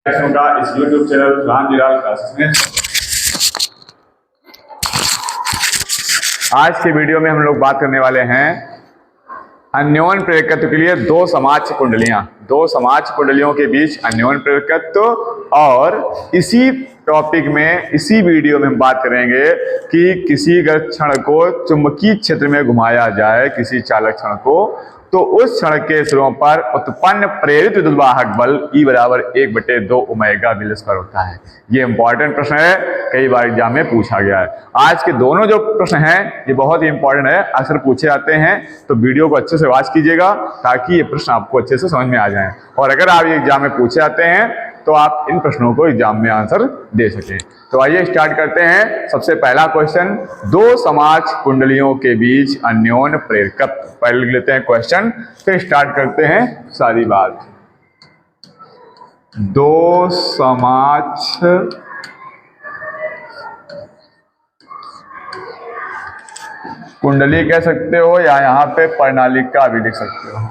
का इस YouTube channel Ramjilal classes में आज के वीडियो में हम लोग बात करने वाले हैं अन्योन प्रेरकत्व के लिए दो समाज कुंडलियों के बीच अन्योन प्रेरकत्व। और इसी टॉपिक में इसी वीडियो में हम बात करेंगे कि किसी अगर क्षण को चुंबकीय क्षेत्र में घुमाया जाए, किसी चालक क्षण को, तो उस क्षण के सिरों पर उत्पन्न प्रेरित विद्युद्वाहक बल E बराबर 1/2 ओमेगा व्हील स्क्वायर होता है। ये इंपॉर्टेंट प्रश्न है, कई बार एग्जाम में पूछा गया है। आज के दोनों जो प्रश्न हैं ये बहुत ही इंपॉर्टेंट है, अक्सर पूछे जाते हैं, तो वीडियो को अच्छे से वॉच कीजिएगा ताकि ये प्रश्न आपको अच्छे से समझ में आ जाए। और अगर आप ये एग्जाम में पूछे जाते हैं तो आप इन प्रश्नों को एग्जाम में आंसर दे सकें। तो आइए स्टार्ट करते हैं। सबसे पहला क्वेश्चन, दो समाज कुंडलियों के बीच अन्योन प्रेरकत्व। पहले लिख लेते हैं क्वेश्चन, फिर स्टार्ट करते हैं सारी बात। दो समाज कुंडली कह सकते हो या यहाँ पे प्रणालिका भी लिख सकते हो।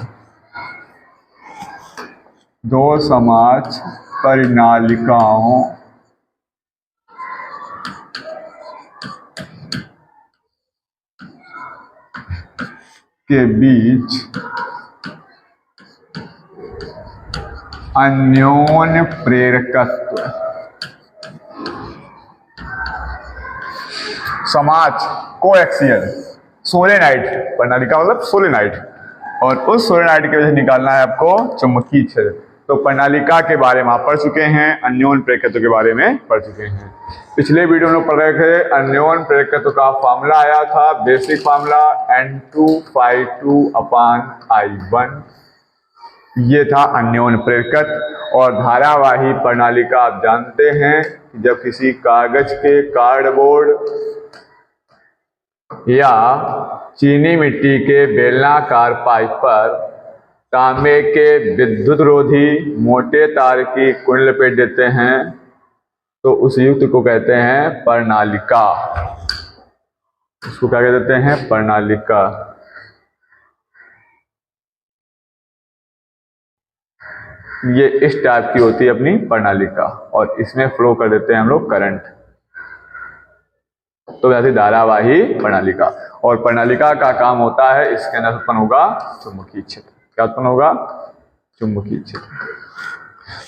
दो समाज परिणालिकाओं के बीच अन्योन प्रेरकत्व। समाज कोएक्सियल सोलेनाइड, प्रणालिका मतलब सोलेनाइड, और उस सोलेनाइड की वजह से निकालना है आपको चुंबकीय क्षेत्र। तो प्रणालिका के बारे में आप पढ़ चुके हैं, अन्योन प्रेरकत्व के बारे में पढ़ चुके हैं। पिछले वीडियो में पढ़ रहे थे अन्योन प्रेरकत्व का फार्मूला आया था, बेसिक फार्मूला N2/I1। ये था अन्योन प्रेरकत्व। और धारावाही प्रणालिका आप जानते हैं, जब किसी कागज के कार्डबोर्ड या चीनी मिट्टी के बेलनाकार पाइप पर तांबे के विद्युत रोधी मोटे तार की कुंडल लपेट देते हैं तो उस युक्त को कहते हैं प्रणालिका। उसको क्या कह देते हैं? प्रणालिका। ये इस टाइप की होती है अपनी प्रणालिका, और इसमें फ्लो कर देते हैं हम लोग करंट, तो वैसे धारावाही प्रणालिका। और प्रणालिका का काम होता है, इसके अंदर उत्पन्न होगा चुंबकीय क्षेत्र। क्या उत्पन्न होगा? चुंबकीय क्षेत्र।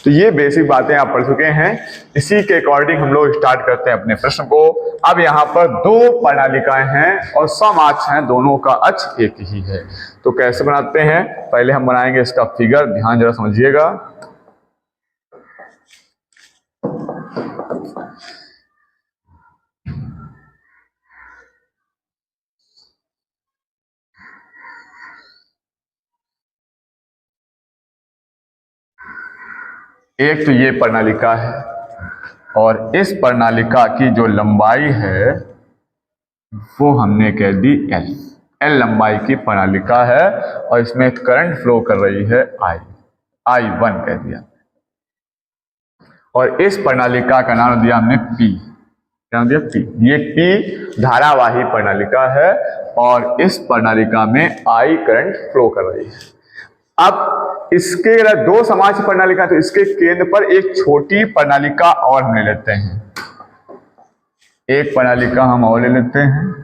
तो ये बेसिक बातें आप पढ़ चुके हैं। इसी के अकॉर्डिंग हम लोग स्टार्ट करते हैं अपने प्रश्न को। अब यहाँ पर दो प्रणालिकाएं हैं और सम अक्ष हैं, दोनों का अक्ष एक ही है। तो कैसे बनाते हैं? पहले हम बनाएंगे इसका फिगर, ध्यान जरा समझिएगा। एक तो ये प्रणालिका है, और इस प्रणालिका की जो लंबाई है वो हमने कह दी L लंबाई की प्रणालिका है, और इसमें करंट फ्लो कर रही है I1 कह दिया। और इस प्रणालिका का नाम दिया हमने P। क्या नाम दिया? P। ये P धारावाही प्रणालिका है, और इस प्रणालिका में I करंट फ्लो कर रही है। अब इसके अगर दो समाज प्रणालिका, तो इसके केंद्र पर एक छोटी प्रणालिका और हम ले लेते हैं। एक प्रणालिका हम और ले लेते हैं।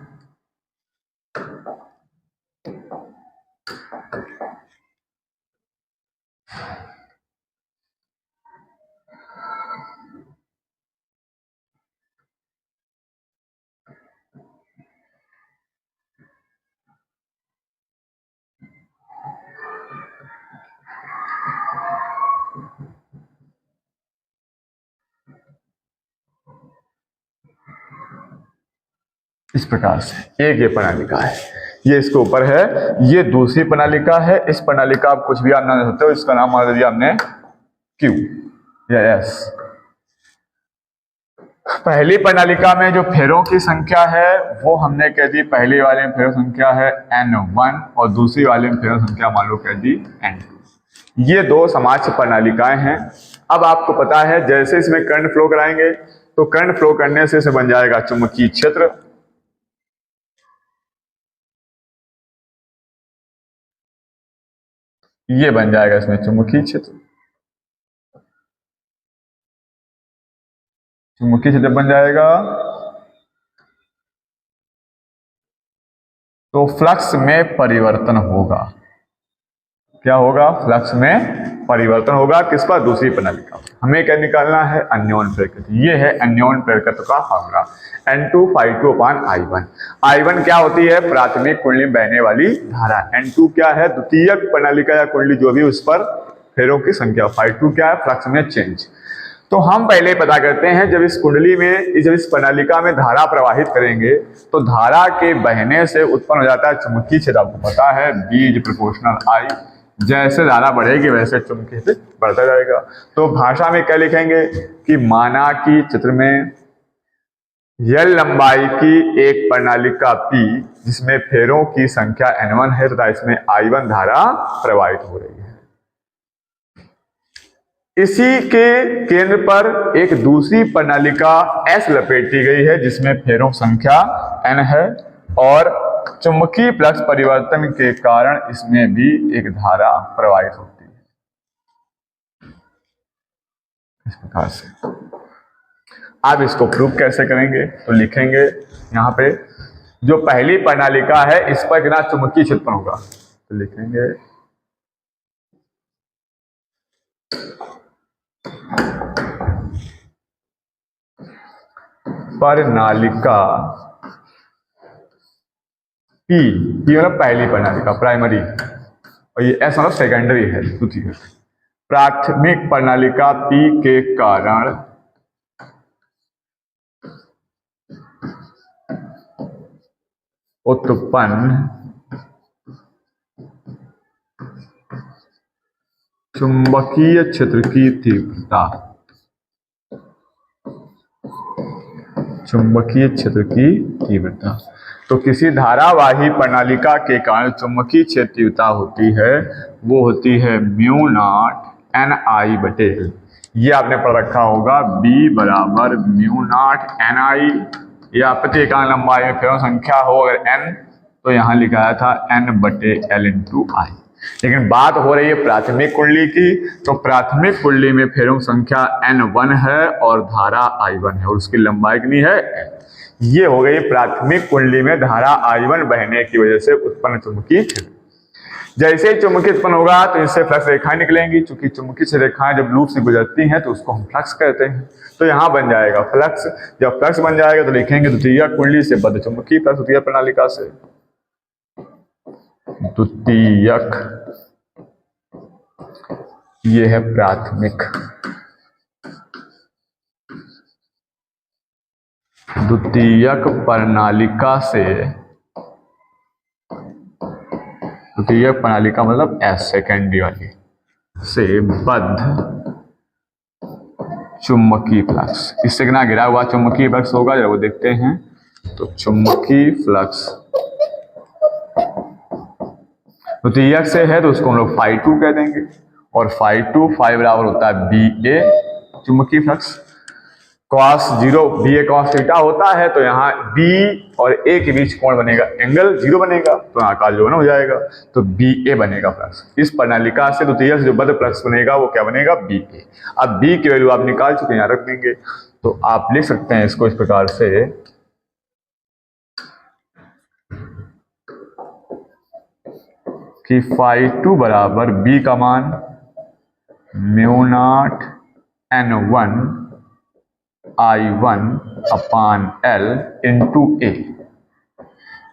इस प्रकार से एक ये प्रणालिका है, ये इसके ऊपर है, ये दूसरी प्रणालिका है। इस प्रणालिका आप कुछ भी आप नाम दे सकते हो, इसका नाम मान दिया हमने Q या S। पहली प्रणालिका में जो फेरों की संख्या है वो हमने कह दी, पहले वाले में फेरों संख्या है N1 और दूसरी वाले में फेरों संख्या मान लो कह दी N2। ये दो समाज प्रणालिकाएं हैं। अब आपको पता है जैसे इसमें करंट फ्लो कराएंगे तो करंट फ्लो करने से इसे बन जाएगा चुंबकीय क्षेत्र। ये बन जाएगा इसमें चुंबकीय क्षेत्र। चुंबकीय क्षेत्र बन जाएगा तो फ्लक्स में परिवर्तन होगा। क्या होगा? फ्लक्स में परिवर्तन होगा। किस पर? दूसरी प्रणाली का। हमें क्या निकालना है? अन्योन प्रेरकत्व। ये है अन्योन प्रेरकत्व का फॉर्मूला N2 ∅2 अपान I1। I1 क्या होती है? प्राथमिक कुंडली में बहने वाली धारा। N2 क्या है? द्वितीयक प्रणालिका या कुंडली जो भी उस पर फेरों की संख्या। ∅2 क्या है? फ्लक्स में चेंज। तो हम पहले पता करते हैं, जब इस कुंडली में, जब इस प्रणालिका में धारा प्रवाहित करेंगे तो धारा के बहने से उत्पन्न हो जाता है चुंबकीय क्षेत्र। आपको पता है B इज प्रोपोर्शनल I। जैसे धारा बढ़ेगी वैसे चुंबकीय क्षेत्र बढ़ता जाएगा। तो भाषा में क्या लिखेंगे कि माना कि चित्र में L लंबाई की एक प्रणालिका P जिसमें फेरों की संख्या N1 है तथा इसमें I1 धारा प्रवाहित हो रही है। इसी के केंद्र पर एक दूसरी प्रणालिका S लपेटी गई है जिसमें फेरों संख्या N है और चुंबकीय फ्लक्स परिवर्तन के कारण इसमें भी एक धारा प्रवाहित होती है इस प्रकार से। आप इसको प्रूव कैसे करेंगे? तो लिखेंगे यहाँ पे जो पहली प्रणालिका है इस पर कितना चुंबकीय क्षेत्र होगा, तो लिखेंगे प्रणालिका P मतलब पहली प्रणालिका प्राइमरी, और ये S मतलब सेकेंडरी है द्वितीय। प्राथमिक प्रणालिका P के कारण उत्पन्न चुंबकीय क्षेत्र की तीव्रता, चुंबकीय क्षेत्र की तीव्रता। तो किसी धारावाही प्रणालिका के कारण चुंबकीय क्षेत्र तीव्रता होती है, वो होती है म्यू नॉट NI बटे L। ये आपने पढ़ रखा होगा B बराबर म्यू नॉट NI, या प्रति इकाई लंबाई में फेरों संख्या हो अगर N तो यहाँ लिखाया था N बटे L इंटू I। लेकिन बात हो रही है प्राथमिक कुंडली की, तो प्राथमिक कुंडली में फेरों संख्या N1 है और धारा I1 है और उसकी लंबाई कितनी है N। ये हो गई प्राथमिक कुंडली में धारा I1 बहने की वजह से उत्पन्न चुंबकीय क्षेत्र। जैसे ही चुंबकीय उत्पन्न होगा तो इससे फ्लक्स रेखाएं निकलेंगी। चूंकि चुंबकीय रेखाएं जब लूप से गुजरती हैं तो उसको हम फ्लक्स कहते हैं। तो यहाँ बन जाएगा फ्लक्स। जब फ्लक्स बन जाएगा तो लिखेंगे द्वितीय कुंडली से बद्ध चुंबकीय फ्लक्स, द्वितीय प्रणालिका से द्वितीयक, ये है प्राथमिक, द्वितीयक प्रणालिका से, द्वितीयक प्रणालिका मतलब S सेकेंडरी वाली से बद्ध चुंबकीय फ्लक्स। इससे कितना घिरा हुआ चुंबकीय फ्लक्स होगा जब वो देखते हैं। तो चुंबकीय फ्लक्स द्वितीयक से है तो उसको हम लोग ∅2 कह देंगे, और ∅2 ∅ बराबर होता है BA चुंबकीय flux. cos 0 BA cos theta होता है, तो यहाँ B और A के बीच कोण बनेगा, एंगल 0 बनेगा, तो यहाँ का जो हो जाएगा तो BA बनेगा फ्लक्स। इस प्रणालिका से द्वितीयक से जो बद्ध फ्लक्स बनेगा वो क्या बनेगा? BA। अब B की वैल्यू आप निकाल चुके हैं, यहाँ रख देंगे। तो आप लिख सकते हैं इसको इस प्रकार से कि ∅2 बराबर B का मान mu naught N1 I1 upon L into A।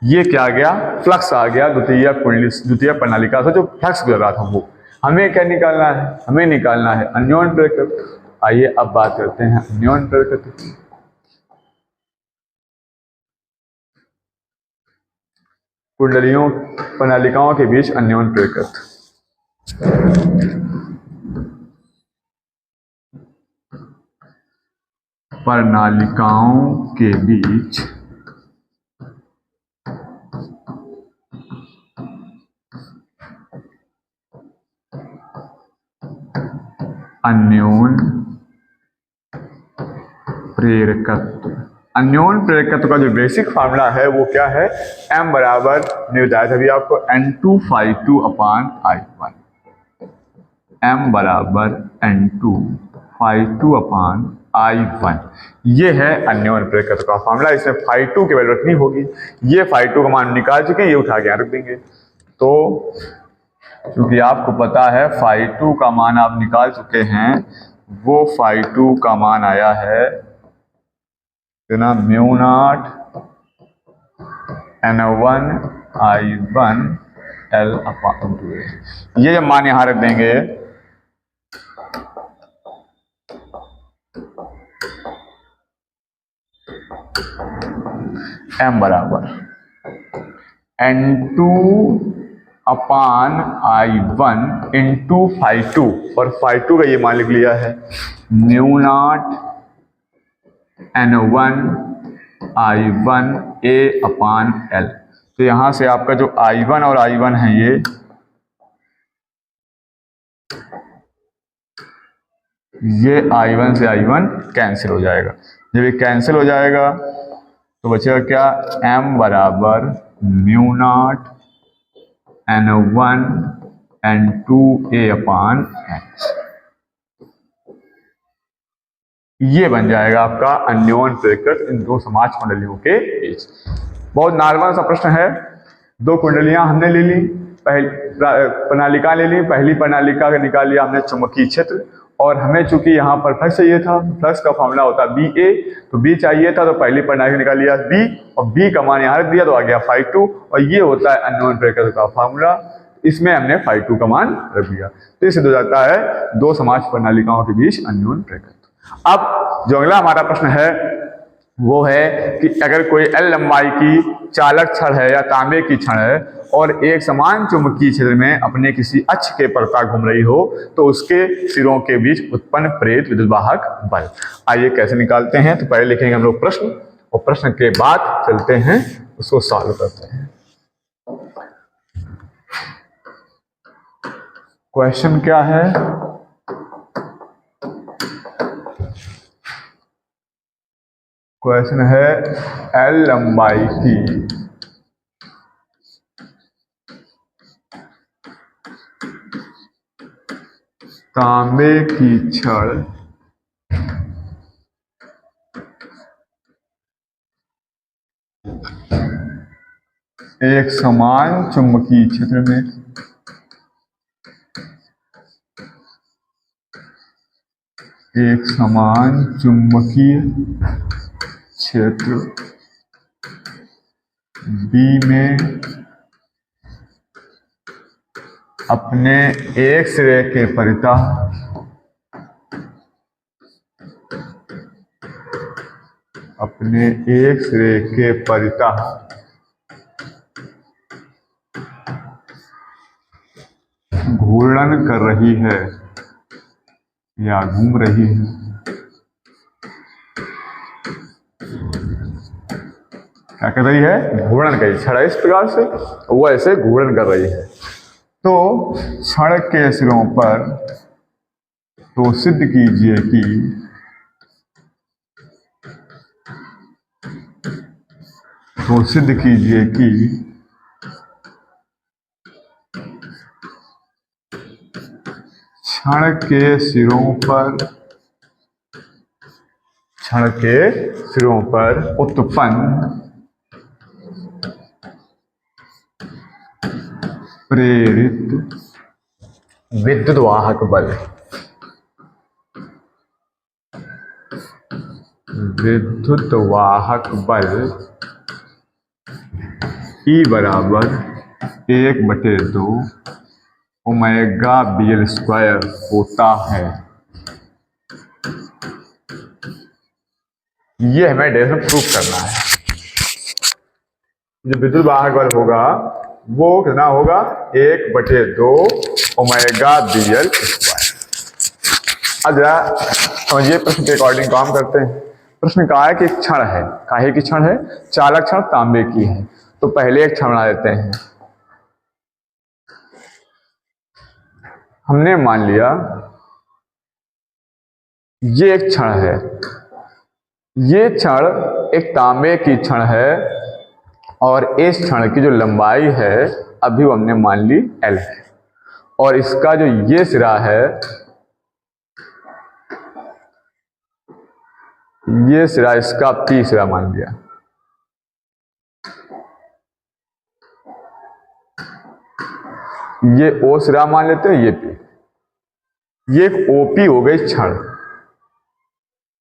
ये क्या आ गया? फ्लक्स आ गया द्वितीय कुंडली, द्वितीय प्रणालिका से जो फ्लक्स गुजर रहा था वो। हमें क्या निकालना है? हमें निकालना है अन्योन प्रेरकत्व। आइए अब बात करते हैं अन्योन प्रेरकत्व की। कुंडलियों प्रणालिकाओं के बीच अन्योन प्रेरकत्व। प्रणालिकाओं के बीच अन्योन प्रेरकत्व। अन्योन प्रेरकत्व का जो बेसिक फार्मूला है वो क्या है? M बराबर निर्धारित अभी आपको N2 ∅2 अपान I1। M बराबर N2 ∅2 अपान I1। ये है अन्योन प्रेरकत्व का फॉर्मूला। इसमें φ2 की वैल्यू रखनी होगी। ये φ2 का मान निकाल चुके हैं, ये उठा के यहाँ रख देंगे। तो क्योंकि आपको पता है φ2 का मान आप निकाल चुके हैं, वो φ2 का मान आया है ना μ0 N1 I1 L/2A। ये जब मान यहां रख देंगे M बराबर N2 अपान I1 इंटू φ2, और φ2 का ये मान लिख लिया है μ0 N1 I1 A/L। तो यहां से आपका जो I1 और I1 है ये I1 से I1 कैंसिल हो जाएगा। जब ये कैंसिल हो जाएगा तो बचेगा क्या, M बराबर μ0 N1 N2 A/H। ये बन जाएगा आपका अन्योन प्रेरकत्व इन दो समाज कुंडलियों के बीच। बहुत नॉर्मल सा प्रश्न है। दो कुंडलियां हमने ले ली, पहली प्रणालिका ले ली। पहली प्रणालिका का निकाल लिया हमने चुंबकीय क्षेत्र, और हमें चूंकि यहाँ पर फ्लक्स चाहिए था, फ्लक्स का फॉर्मूला होता है BA, तो B चाहिए था, तो पहली प्रणालिका निकाल लिया B, और B का मान यहाँ रख दिया तो आ गया φ2, और ये होता है अन्योन प्रेरकत्व का फॉर्मूला। इसमें हमने φ2 का मान रख दिया, तो ये सिद्ध हो जाता है दो समाज प्रणालिकाओं के बीच अन्योन प्रेरकत्व। अब जो अगला हमारा प्रश्न है वो है कि अगर कोई L लंबाई की चालक छड़ है या तांबे की छड़ है और एक समान चुंबकीय क्षेत्र में अपने किसी अक्ष के परता घूम रही हो, तो उसके सिरों के बीच उत्पन्न प्रेरित विद्युतवाहक बल। आइए कैसे निकालते हैं। तो पहले लिखेंगे हम लोग प्रश्न, और प्रश्न के बाद चलते हैं उसको सॉल्व करते हैं। क्वेश्चन क्या है, क्वेश्चन है L लंबाई की तांबे की छड़ एक समान चुंबकीय क्षेत्र में क्षेत्र B में अपने एक सिरे के परितः घूर्णन कर रही है या घूम रही है। क्या कर रही है, घूर्णन कर रही है। छड़ इस प्रकार से, वो ऐसे घूर्णन कर रही है। तो छड़ के सिरों पर तो सिद्ध कीजिए कि छड़ के सिरों पर उत्पन्न प्रेरित विद्युतवाहक बल E बराबर 1/2 ओमेगा BL² होता है। ये हमें डेरिवेशन प्रूफ करना है। जो विद्युत वाहक बल होगा वो कितना होगा, 1/2 ओमेगा BL²। अब जरा समझिए, प्रश्न के अकॉर्डिंग काम करते हैं। प्रश्न कहा है कि एक छड़ है, काहे की छड़ है, चालक छड़ तांबे की है। तो पहले एक छड़ बना देते हैं। हमने मान लिया ये एक छड़ है, ये छड़ एक तांबे की छड़ है, और इस छड़ की जो लंबाई है अभी वो हमने मान ली L है, और इसका जो ये सिरा है ये सिरा इसका पी सिरा मान लिया, ये ओ सिरा मान लेते हैं, ये पी, ये एक ओपी हो गई क्षण,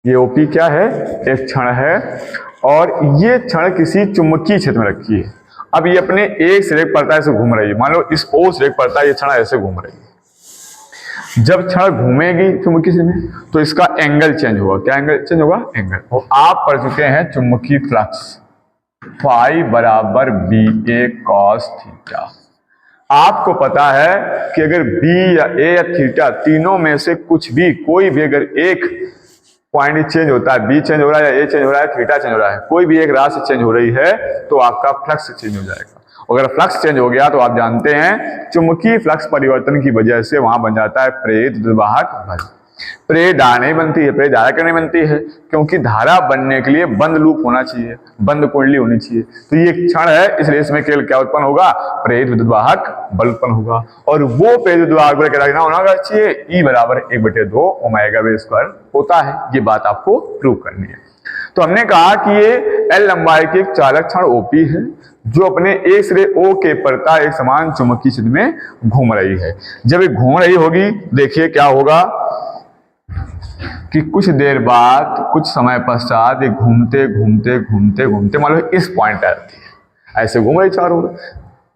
ये ओपी क्या है, एक क्षण है, और ये क्षण किसी चुंबकीय क्षेत्र में रखी है। अब ये अपने एक सिरे पर पड़ता है, ऐसे घूम रही है, मान लो इस ओ सिरे पर पड़ता है, ये क्षण ऐसे घूम रही है। जब क्षण घूमेगी चुंबकीय क्षेत्र में तो इसका एंगल चेंज होगा। क्या एंगल चेंज होगा, एंगल। और आप पढ़ चुके हैं चुंबकीय फ्लक्स, फाई बराबर बी ए कॉस थीटा। आपको पता है कि अगर बी या ए या थीटा तीनों में से कुछ भी, कोई भी अगर एक पॉइंट चेंज होता है, बी चेंज हो रहा है या ए चेंज हो रहा है, थीटा चेंज हो रहा है, कोई भी एक राशि चेंज हो रही है, तो आपका फ्लक्स चेंज हो जाएगा। अगर फ्लक्स चेंज हो गया तो आप जानते हैं चुंबकीय फ्लक्स परिवर्तन की वजह से वहां बन जाता है प्रेरित विद्युद्वाहक बल। प्रेरित धारा नहीं बनती है, प्रेरित धारा क्यों नहीं बनती है, क्योंकि धारा बनने के लिए बंद लूप होना चाहिए, बंद कुंडली होनी चाहिए। तो ये क्षण है, इसलिए इसमें केवल क्या उत्पन्न होगा, प्रेरित विद्युद्वाहक बल उत्पन्न होगा। और वो प्रेरित विद्युद्वाहक बल कितना होना चाहिए, E बराबर 1/2 ओमेगा V स्क्वायर होता है। ये बात आपको प्रूव करनी है। तो हमने कहा कि ये L लंबाई की एक चालक क्षण OP है, जो अपने एक सिरे O के परता एक समान चुंबकीय क्षेत्र में घूम रही है। जब ये घूम रही होगी, देखिए क्या होगा कि कुछ देर बाद, कुछ समय पश्चात ये घूमते घूमते घूमते घूमते मान लो इस पॉइंट पे आती है, ऐसे घूम रही चारों ओर।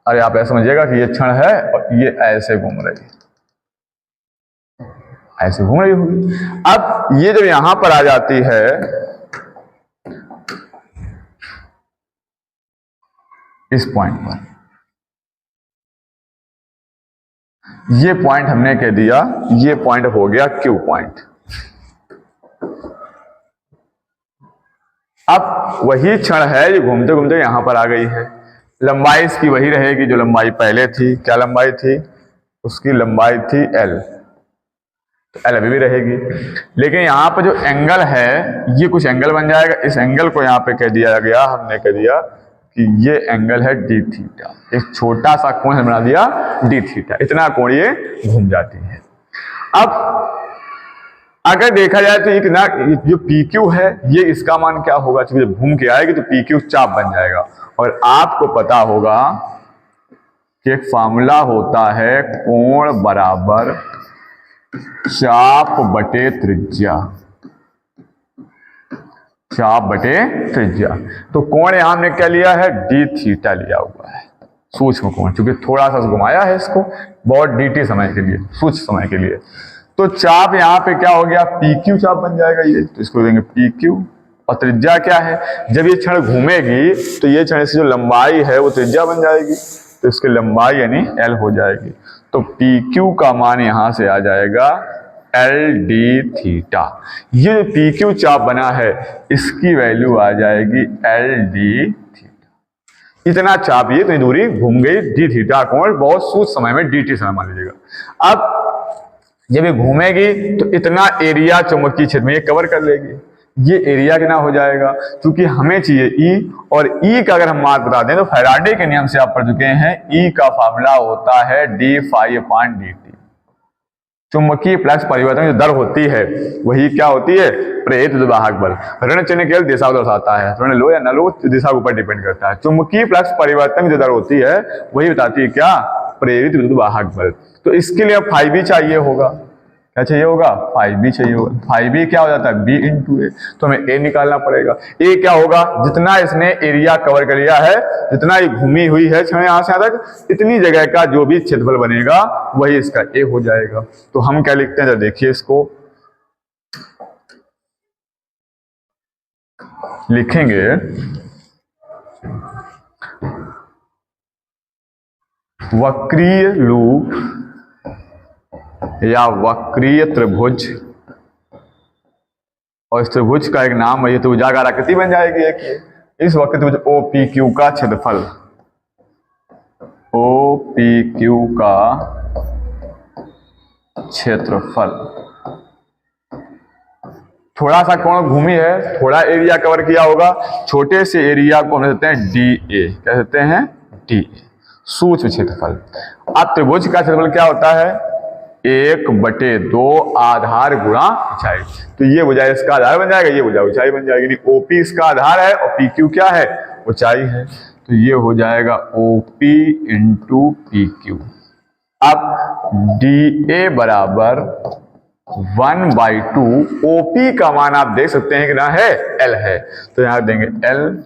अरे आप ऐसा समझिएगा कि ये क्षण है और ये ऐसे घूम रही है, ऐसे घूम रही होगी। अब ये जब यहां पर आ जाती है, इस पॉइंट पर, ये पॉइंट हमने कह दिया, ये पॉइंट हो गया Q पॉइंट। अब वही क्षण है, ये घूमते घूमते यहां पर आ गई है। लंबाई इसकी वही रहेगी जो लंबाई पहले थी। क्या लंबाई थी, उसकी लंबाई थी L, तो L अभी भी रहेगी। लेकिन यहाँ पर जो एंगल है, ये कुछ एंगल बन जाएगा। इस एंगल को यहाँ पे कह दिया गया, हमने कह दिया कि ये एंगल है डी थीटा। एक छोटा सा कोण बना दिया डी थीटा, इतना कोण ये घूम जाती है। अब अगर देखा जाए तो इतना जो PQ है, ये इसका मान क्या होगा, क्योंकि जब घूम के आएगी तो PQ चाप बन जाएगा। और आपको पता होगा कि एक फॉर्मूला होता है, कोण बराबर चाप बटे त्रिज्या, चाप बटे त्रिज्या। तो कोण यहां हमने क्या लिया है, डी थीटा लिया हुआ है, सूक्ष्म कोण, क्योंकि थोड़ा सा घुमाया है इसको, बहुत dt समय के लिए, सूक्ष्म समय के लिए। तो चाप यहाँ पे क्या हो गया, PQ चाप बन जाएगा ये, तो इसको देंगे PQ। और त्रिज्या क्या है, जब ये क्षण घूमेगी तो ये क्षण से जो लंबाई है वो त्रिज्या बन जाएगी, तो इसकी लंबाई यानी L हो जाएगी। तो PQ का मान यहां से आ जाएगा LD थीटा। ये जो PQ चाप बना है, इसकी वैल्यू आ जाएगी LD थीटा। इतना चाप, ये इतनी दूरी घूम गई, डी थीटा कोण बहुत सूक्ष्म समय में DT समय मान लीजिएगा। अब जब ये घूमेगी तो इतना एरिया चुंबकीय क्षेत्र में ये कवर कर लेगी। ये एरिया कितना हो जाएगा, क्योंकि हमें चाहिए E, और E का अगर हम मान बता दें तो फैराडे के नियम से आप पढ़ चुके हैं, E का फार्मूला होता है d phi upon dt। चुंबकीय फ्लक्स परिवर्तन की दर होती है, वही क्या होती है, प्रेरित विद्युद्वाहक बल। ऋण चिन्ह केवल दिशा को दर्शाता है, ऋण लो या न लो दिशा के ऊपर डिपेंड करता है। चुंबकीय फ्लक्स परिवर्तन की जो दर होती है वही बताती है क्या, प्रेरित विद्युद्वाहक बल। तो इसके लिए फाई बी चाहिए होगा, क्या चाहिए होगा, फाई बी चाहिए होगा। फाई बी क्या हो जाता है, बी इंटू ए, तो हमें ए निकालना पड़ेगा। ए क्या होगा, जितना इसने एरिया कवर कर लिया है, जितना ये घूमी हुई है क्षण यहां से यहां तक, इतनी जगह का जो भी क्षेत्रफल बनेगा वही इसका ए हो जाएगा। तो हम क्या लिखते हैं, देखिए इसको लिखेंगे, वक्रीय लूप या वक्रीय त्रिभुज, और इस त्रिभुज का एक नाम है, ये त्रिभुजाकार आकृति बन जाएगी एक। इस वक्र त्रिभुज OPQ का क्षेत्रफल, OPQ का क्षेत्रफल, थोड़ा सा कोण घूमी है, थोड़ा एरिया कवर किया होगा, छोटे से एरिया को हम कहते हैं DA, क्या कहते हैं, DA, सूक्ष्म क्षेत्रफल। अब त्रिभुज का क्षेत्रफल क्या होता है, 1/2 आधार गुणा ऊंचाई। तो ये हो जाएगा, इसका आधार बन जाएगा, ये हो जाएगा ऊंचाई बन जाएगी। ओपी इसका आधार है और पी क्यू क्या है, ऊंचाई है। तो ये हो जाएगा ओपी इंटू पी क्यू। अब डी ए बराबर 1/2, ओपी का मान आप देख सकते हैं कि ना है एल है, तो यहां देंगे L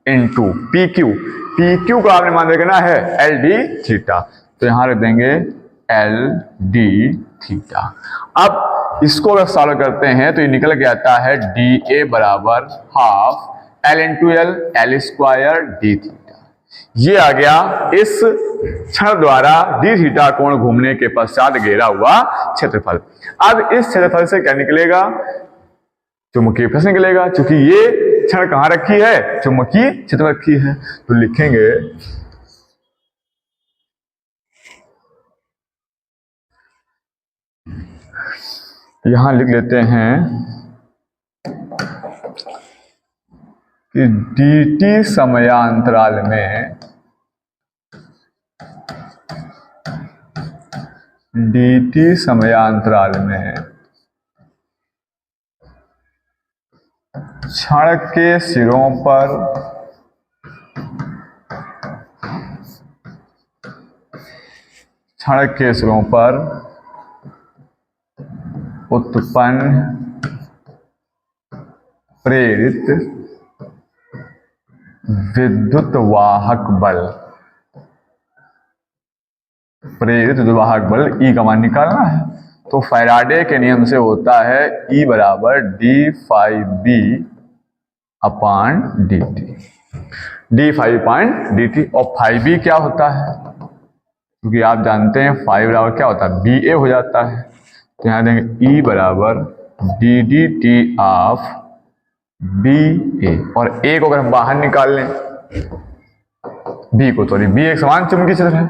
into P Q. P Q का आपने मान देखना है एल डी थीटा, तो यहां रख देंगे एल डी थीटा। अब इसको अगर सॉल्व करते हैं तो ये निकल के आता है डी ए बराबर half L into L square D theta. ये आ गया इस क्षण द्वारा डी थीटा कोण घूमने के पश्चात घेरा हुआ क्षेत्रफल। अब इस क्षेत्रफल से क्या निकलेगा, चुंबकीय प्रश्न निकलेगा, क्योंकि ये क्षण कहां रखी है, चुंबकीय क्षेत्र रखी है। तो लिखेंगे यहां लिख लेते हैं कि dt समयांतराल में क्षण के सिरों पर उत्पन्न प्रेरित विद्युत वाहक बल E का मान निकालना है। तो फैराडे के नियम से होता है E बराबर डी फाई बी अपान डी टी। और फाई बी क्या होता है, क्योंकि आप जानते हैं फाई बराबर क्या होता है, बी ए हो जाता है। तो यहां देंगे E बराबर D D T of B A, और ए को अगर हम बाहर निकाल लें बी को, तो बी एक समान चुंबकीय क्षेत्र है।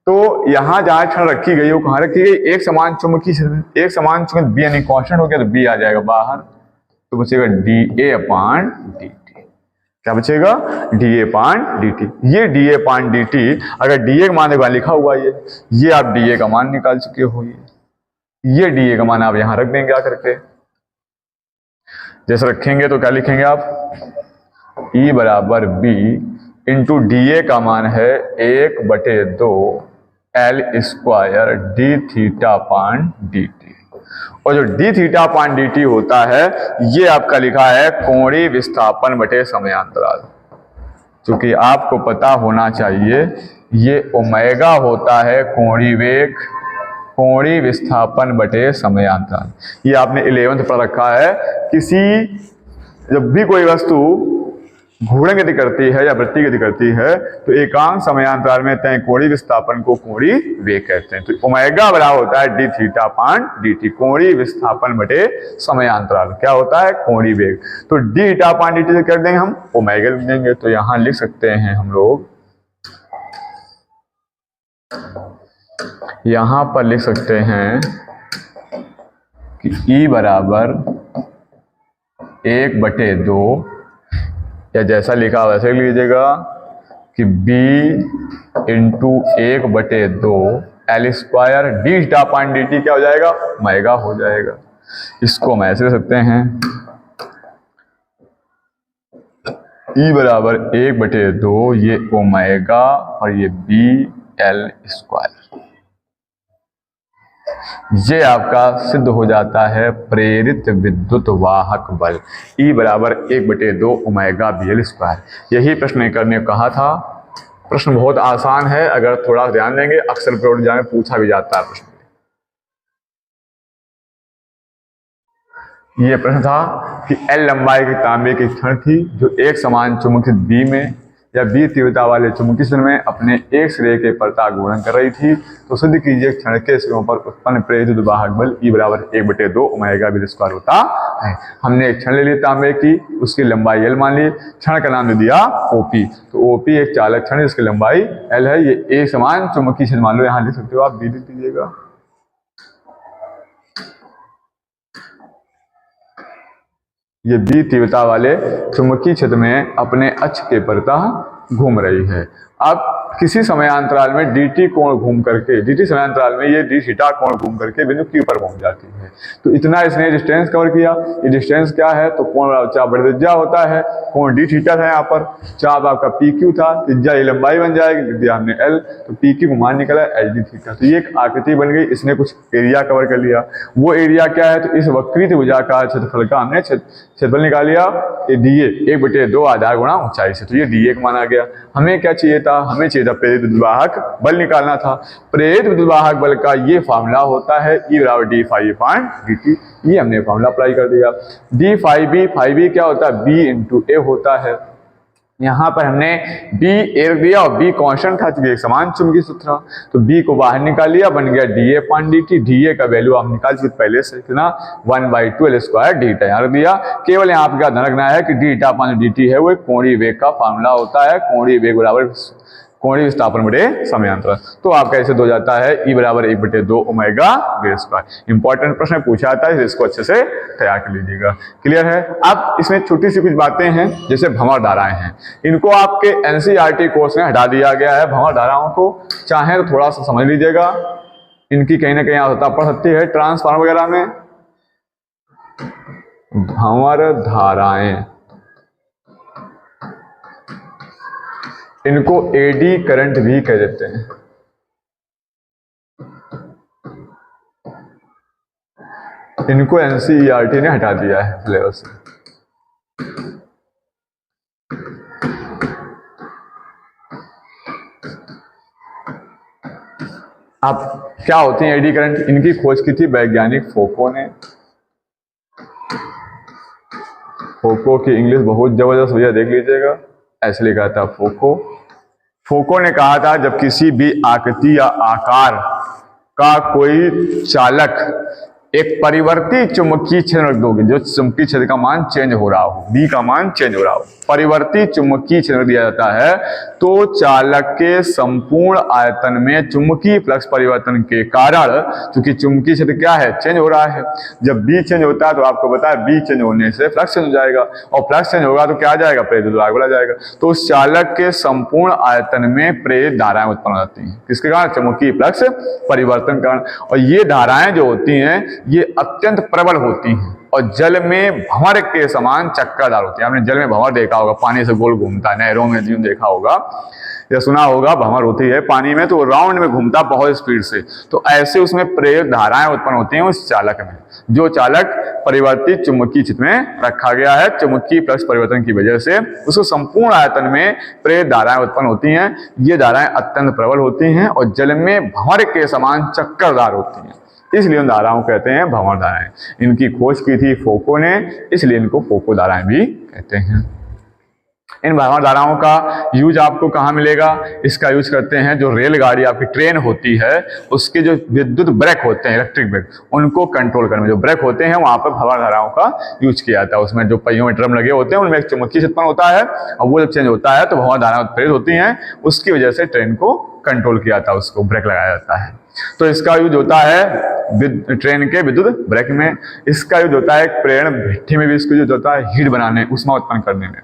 तो यहां जहां क्षण रखी गई वो कहां रखी गई, एक समान चुंबकीय क्षेत्र, एक समान चुंबकीय बी यानी कांस्टेंट हो गया, तो बी आ जाएगा बाहर, तो बचेगा D A upon D T. क्या बचेगा, D A upon D T. ये D A upon D T, अगर डी ए का मान लिखा हुआ ये आप डी ए का मान निकाल चुके हो, ये डी ए का मान आप यहां रख देंगे आकर के। जैसे रखेंगे तो क्या लिखेंगे आप, E बराबर बी इंटू डी ए का मान है 1/2 एल स्क्वायर डी थीटा पान डी टी। और जो डी थीटा पान डी टी होता है ये आपका लिखा है कोणीय विस्थापन बटे समयांतराल। क्योंकि आपको पता होना चाहिए ये ओमेगा होता है कोणीय वेग, कोणीय विस्थापन बटे समयांतराल। ये आपने 11th पढ़ रखा है। जब भी कोई वस्तु घूर्णन गति करती है या वृत्तीय गति करती है तो एकांक समयांतराल में तय कोणीय विस्थापन को कोणीय वेग कहते हैं। तो ओमेगा बराबर होता है डी थीटा पान डी टी, कोणीय विस्थापन बटे समयांतराल क्या होता है, कोणीय वेग। तो डी थीटा पान डी टी से कर देंगे हम ओमेगा लिख देंगे। तो यहां लिख सकते हैं हम लोग, यहां पर लिख सकते हैं कि E बराबर 1/2, या जैसा लिखा वैसे लिख लीजिएगा कि B into 1/2 L square D theta पान डी टी क्या हो जाएगा, ओमेगा हो जाएगा। इसको हम ऐसे लिख सकते हैं E बराबर 1/2 ये ओमेगा और ये B एल स्क्वायर। ये आपका सिद्ध हो जाता है प्रेरित विद्युत वाहक बल E बराबर 1/2 ओमेगा बी एल स्क्वायर। यही प्रश्न करने को कहा था। प्रश्न बहुत आसान है, अगर थोड़ा ध्यान देंगे अक्सर प्रयोग में पूछा भी जाता है प्रश्न। ये प्रश्न था कि एल लंबाई की तांबे की क्षण थी जो एक समान चुंबकीय बी में या बी तीव्रता वाले चुंबकीय क्षेत्र में अपने एक सिरे के परता घूर्णन कर रही थी। तो सिद्ध कीजिए क्षण के सिरों पर उत्पन्न प्रेरित वाहक बल E बराबर 1/2 ओमेगा बी स्क्वायर होता है। हमने एक क्षण ले ली तांबे की, उसकी लंबाई L मान ली, क्षण का नाम दे दिया OP। तो OP एक चालक क्षण जिसकी लंबाई L है। ये एक समान चुंबकीय क्षेत्र मान लो, यहाँ लिख सकते हो आप, B लिख दीजिएगा। ये बी तीव्रता वाले चुंबकीय क्षेत्र में अपने अक्ष के परतः घूम रही है। अब किसी समयांतराल में dt कोण घूम करके, dt समयांतराल में ये d थीटा कोण घूम करके बिंदु Q पर पहुंच जाती है। तो इतना इसने डिस्टेंस कवर किया। ये डिस्टेंस क्या है, तो कोण चाप बटे त्रिज्या होता है, कोण d थीटा था यहाँ पर, चाप आपका PQ था, त्रिज्या ये लंबाई बन जाएगी, दिया हमने L, तो PQ को मान निकला LD थीटा। तो ये एक आकृति बन गई, इसने कुछ एरिया कवर कर लिया। वो एरिया क्या है, तो इस वक्री भुजाकार क्षेत्रफल का हमने क्षेत्रफल निकाल लिया, ये DA 1/2 आधार गुणा ऊंचाई से, तो ये DA को माना गया। हमें क्या चाहिए था, हमें चाहिए था प्रेरित विद्युद्वाहक बल निकालना था। प्रेरित विद्युद्वाहक बल का ये फॉर्मूला होता है E बराबर d phi अपॉन dt। ये हमने फॉर्मूला अप्लाई कर दिया। d phi b क्या होता है, b इंटू a होता है। यहाँ पर हमने B ए रख दिया और B कांस्टेंट था क्योंकि एक समान चुंबकीय सूत्र था, तो B को बाहर निकाल लिया, बन गया DA अपॉन dt। DA का वैल्यू आप निकाल चुके पहले से, कितना 1/2 L स्क्वायर d यहाँ रख दिया। केवल यहाँ पे क्या ध्यान रखना है कि d अपॉन dt है वो एक कोणीय वेग का फार्मूला होता है। कोणीय वेग बराबर कोणीय विस्थापन बटे समयांतराल। तो आपका ऐसे हो जाता है E बराबर 1/2 ओमेगा v स्क्वायर। इंपॉर्टेंट प्रश्न पूछा जाता है, इसको अच्छे से तैयार कर लीजिएगा। क्लियर है। अब इसमें छोटी सी कुछ बातें हैं, जैसे भंवर धाराएं हैं, इनको आपके NCERT कोर्स में हटा दिया गया है। भंवर धाराओं को चाहे तो थोड़ा सा समझ लीजिएगा, इनकी कहीं ना कहीं आवश्यकता पड़ सकती है ट्रांसफार्मर वगैरह में। भंवर धाराएं, इनको एडी करंट भी कह देते हैं। इनको NCERT ने हटा दिया है सिलेबस से। अब क्या होती है एडी करंट, इनकी खोज की थी वैज्ञानिक फोको ने। फोको की इंग्लिश बहुत जबरदस्त भैया, देख लीजिएगा, ऐसे लिखा था फोको। फोको ने कहा था जब किसी भी आकृति या आकार का कोई चालक एक परिवर्ती चुंबकीय क्षेत्र रख दोगे, जो चुंबकीय क्षेत्र का मान चेंज हो रहा हो, B का मान चेंज हो रहा हो, परिवर्ती चुंबकीय क्षेत्र दिया जाता है, तो चालक के संपूर्ण आयतन में चुंबकीय फ्लक्स परिवर्तन के कारण, क्योंकि चुंबकीय क्षेत्र क्या है, चेंज हो रहा है, जब B चेंज होता है तो आपको पता है B चेंज होने से फ्लक्स चेंज हो जाएगा, और फ्लक्स चेंज होगा तो क्या आ जाएगा, प्रेरित विद्युद्वाहक बल आ जाएगा। तो उस चालक के संपूर्ण आयतन में प्रेरित धाराएं उत्पन्न होती हैं, किसके कारण, चुंबकीय फ्लक्स परिवर्तन के कारण। और ये धाराएं जो होती हैं ये अत्यंत प्रबल होती हैं और जल में भंवर के समान चक्करदार होती है। आपने जल में भंवर देखा होगा, पानी से गोल घूमता है, नहरों में जो देखा होगा या सुना होगा, भंवर होती है पानी में तो राउंड में घूमता बहुत स्पीड से। तो ऐसे उसमें प्रेरित धाराएं उत्पन्न होती हैं उस चालक में, जो चालक परिवर्तित चुंबकीय क्षेत्र में रखा गया है। चुंबकीय फ्लक्स परिवर्तन की वजह से उसको संपूर्ण आयतन में प्रेरित धाराएं उत्पन्न होती हैं। ये धाराएं अत्यंत प्रबल होती हैं और जल में भंवर के समान चक्करदार होती हैं, इसलिए उन धाराओं कहते हैं भंवर धाराएं। इनकी खोज की थी फोको ने, इसलिए इनको फोको धाराएं भी कहते हैं। इन भंवर धाराओं का यूज आपको कहाँ मिलेगा, इसका यूज करते हैं जो रेलगाड़ी आपकी ट्रेन होती है, उसके जो विद्युत ब्रेक होते हैं, इलेक्ट्रिक ब्रेक, उनको कंट्रोल करने में जो ब्रेक होते हैं वहां पर भंवर धाराओं का यूज किया जाता है। उसमें जो पहियों में ड्रम लगे होते हैं उनमें एक चुंबकीय क्षेत्र होता है और वो जब चेंज होता है तो भंवर धाराएं उत्प्रेरित होती हैं, उसकी वजह से ट्रेन को कंट्रोल किया जाता है, उसको ब्रेक लगाया जाता है। तो इसका यूज होता है ट्रेन के विद्युत ब्रेक में। इसका यूज होता है प्रेरण भट्ठी में भी, इसका यूज होता है हीट बनाने, ऊष्मा उत्पन्न करने में,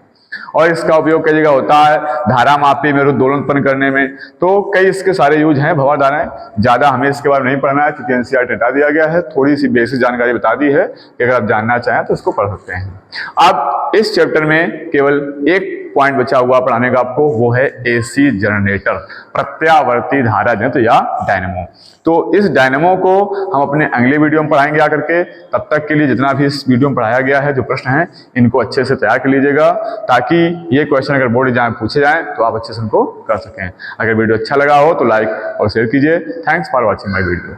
और इसका उपयोग कई जगह होता है धारा मापी में, दोलन उत्पन्न करने में। तो कई इसके सारे यूज हैं भंवर धाराएं। ज्यादा हमें इसके बारे में नहीं पढ़ना है क्योंकि NCERT हटा दिया गया है। थोड़ी सी बेसिक जानकारी बता दी है कि अगर आप जानना चाहें तो इसको पढ़ सकते हैं। अब इस चैप्टर में केवल एक पॉइंट बचा हुआ पढ़ाने का आपको, वो है AC जनरेटर, प्रत्यावर्ती धारा जनित्र या डायनेमो। तो इस डायनेमो को हम अपने अगले वीडियो में पढ़ाएंगे आकर के। तब तक के लिए जितना भी इस वीडियो में पढ़ाया गया है, जो प्रश्न हैं, इनको अच्छे से तैयार कर लीजिएगा ताकि ये क्वेश्चन अगर बोर्ड एग्जाम में पूछे जाएं तो आप अच्छे से उनको कर सकें। अगर वीडियो अच्छा लगा हो तो लाइक और शेयर कीजिए। Thanks for watching my video.